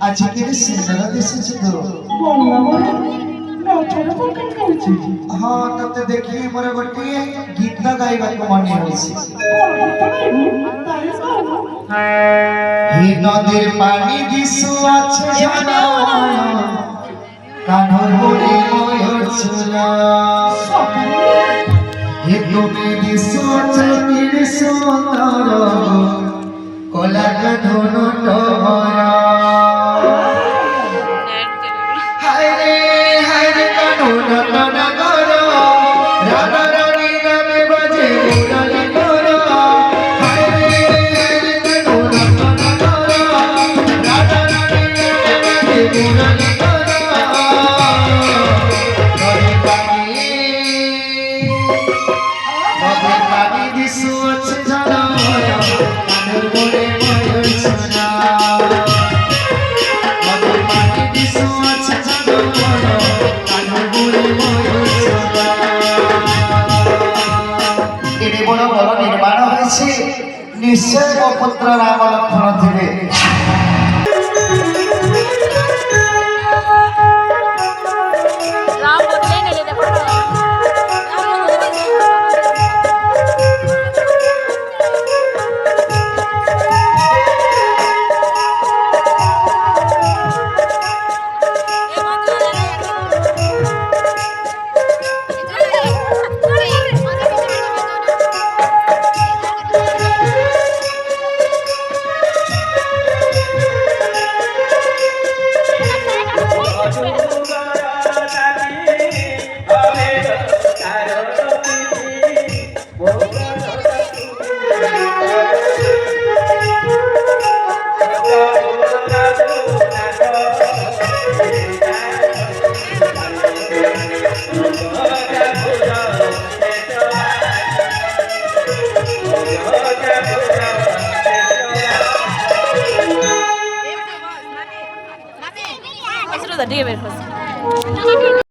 আজকে সিনেমা এসেছে তো বললাম নাচটা পকেট করছি হ্যাঁ ততে দেখি মোরে গোটিয়ে গীত গাইବାକୁ মনে হয়েছে হে নদীর পানি দিশু আছে জানা কানর বলে ময়ূর চুলা হে তুমি দিশু আছে তীর সুন্দর কলা ধন টহরা হায় রে কানুন টনা গর রাধা রানী নামে বাজে মুরলি গর হায় রে কানুন টনা গর রাধা রানী নামে বাজে মুরলি গর নদীর পানি দিশু আছে জানা কানের মোড়ে ময়ূর সোনা নদীর পানি দিশু আছে জানা কানের মোড়ে ময়ূর সোনা এটি বড় বড় নির্মাণ হয়েছে নিশ্চয় ମୋ ପୁତ୍ର ରାମ ଲକ୍ଷ୍ମଣ ଥିବେ राम बोले नहीं देखो Eso lo daría ver.